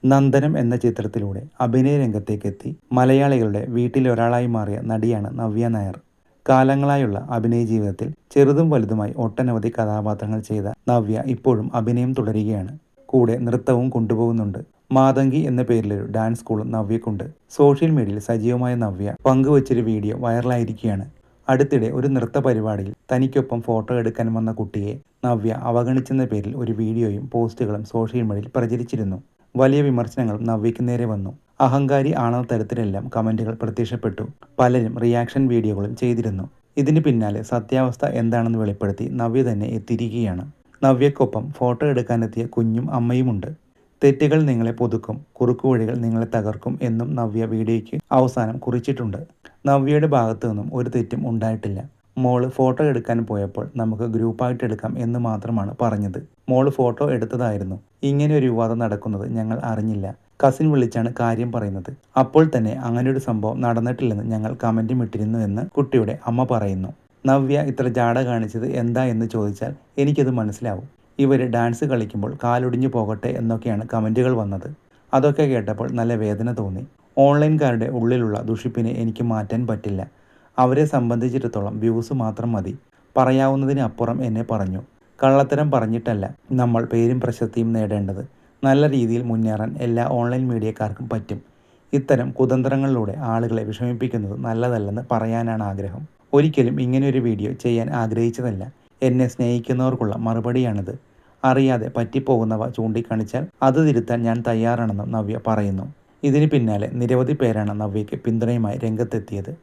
നന്ദനം എന്ന ചിത്രത്തിലൂടെ അഭിനയ രംഗത്തേക്കെത്തി മലയാളികളുടെ വീട്ടിലൊരാളായി മാറിയ നടിയാണ് നവ്യ നായർ. കാലങ്ങളായുള്ള അഭിനയ ജീവിതത്തിൽ ചെറുതും വലുതുമായി ഒട്ടനവധി കഥാപാത്രങ്ങൾ ചെയ്ത നവ്യ ഇപ്പോഴും അഭിനയം തുടരുകയാണ്. കൂടെ നൃത്തവും കൊണ്ടുപോകുന്നുണ്ട്. മാതങ്കി എന്ന പേരിലൊരു ഡാൻസ് സ്കൂളും നവ്യക്കുണ്ട്. സോഷ്യൽ മീഡിയയിൽ സജീവമായ നവ്യ പങ്കുവച്ചൊരു വീഡിയോ വൈറലായിരിക്കുകയാണ്. അടുത്തിടെ ഒരു നൃത്ത പരിപാടിയിൽ തനിക്കൊപ്പം ഫോട്ടോ എടുക്കാൻ വന്ന കുട്ടിയെ നവ്യ അവഗണിച്ചെന്ന പേരിൽ ഒരു വീഡിയോയും പോസ്റ്റുകളും സോഷ്യൽ മീഡിയയിൽ പ്രചരിച്ചിരുന്നു. വലിയ വിമർശനങ്ങളും നവ്യയ്ക്ക് നേരെ വന്നു. അഹങ്കാരി ആണെന്ന തരത്തിലെല്ലാം കമന്റുകൾ പ്രത്യക്ഷപ്പെട്ടു. പലരും റിയാക്ഷൻ വീഡിയോകളും ചെയ്തിരുന്നു. ഇതിന് പിന്നാലെ സത്യാവസ്ഥ എന്താണെന്ന് വെളിപ്പെടുത്തി നവ്യ തന്നെ എത്തിയിരിക്കുകയാണ്. നവ്യക്കൊപ്പം ഫോട്ടോ എടുക്കാനെത്തിയ കുഞ്ഞും അമ്മയുമുണ്ട്. തെറ്റുകൾ നിങ്ങളെ പുതുക്കും, കുറുക്കുവഴികൾ നിങ്ങളെ തകർക്കും എന്നും നവ്യ വീഡിയോയ്ക്ക് അവസാനം കുറിച്ചിട്ടുണ്ട്. നവ്യയുടെ ഭാഗത്തു നിന്നും ഒരു തെറ്റും ഉണ്ടായിട്ടില്ല. മോള് ഫോട്ടോ എടുക്കാൻ പോയപ്പോൾ നമുക്ക് ഗ്രൂപ്പായിട്ട് എടുക്കാം എന്ന് മാത്രമാണ് പറഞ്ഞത്. മോള് ഫോട്ടോ എടുത്തതായിരുന്നു. ഇങ്ങനെ ഒരു വിവാദം നടക്കുന്നത് ഞങ്ങൾ അറിഞ്ഞില്ല. കസിൻ വിളിച്ചാണ് കാര്യം പറയുന്നത്. അപ്പോൾ തന്നെ അങ്ങനെയൊരു സംഭവം നടന്നിട്ടില്ലെന്ന് ഞങ്ങൾ കമന്റും ഇട്ടിരുന്നു എന്ന് കുട്ടിയുടെ അമ്മ പറയുന്നു. നവ്യ ഇത്ര ജാട കാണിച്ചത് എന്താ എന്ന് ചോദിച്ചാൽ എനിക്കത് മനസ്സിലാവും. ഇവർ ഡാൻസ് കളിക്കുമ്പോൾ കാലൊടിഞ്ഞു പോകട്ടെ എന്നൊക്കെയാണ് കമന്റുകൾ വന്നത്. അതൊക്കെ കേട്ടപ്പോൾ നല്ല വേദന തോന്നി. ഓൺലൈൻകാരുടെ ഉള്ളിലുള്ള ദുഷിപ്പിനെ എനിക്ക് മാറ്റാൻ പറ്റില്ല. അവരെ സംബന്ധിച്ചിടത്തോളം വ്യൂസ് മാത്രം മതി. പറയാവുന്നതിനപ്പുറം എന്നെ പറഞ്ഞു. കള്ളത്തരം പറഞ്ഞിട്ടല്ല നമ്മൾ പേരും പ്രശസ്തിയും നേടേണ്ടത്. നല്ല രീതിയിൽ മുന്നേറാൻ എല്ലാ ഓൺലൈൻ മീഡിയക്കാർക്കും പറ്റും. ഇത്തരം കുതന്ത്രങ്ങളിലൂടെ ആളുകളെ വിഷമിപ്പിക്കുന്നത് നല്ലതല്ലെന്ന് പറയാനാണ് ആഗ്രഹം. ഒരിക്കലും ഇങ്ങനെയൊരു വീഡിയോ ചെയ്യാൻ ആഗ്രഹിച്ചതല്ല. എന്നെ സ്നേഹിക്കുന്നവർക്കുള്ള മറുപടിയാണിത്. അറിയാതെ പറ്റിപ്പോകുന്നവ ചൂണ്ടിക്കാണിച്ചാൽ അത് തിരുത്താൻ ഞാൻ തയ്യാറാണെന്നും നവ്യ പറയുന്നു. ഇതിന് പിന്നാലെ നിരവധി പേരാണ് നവ്യയ്ക്ക് പിന്തുണയുമായി രംഗത്തെത്തിയത്.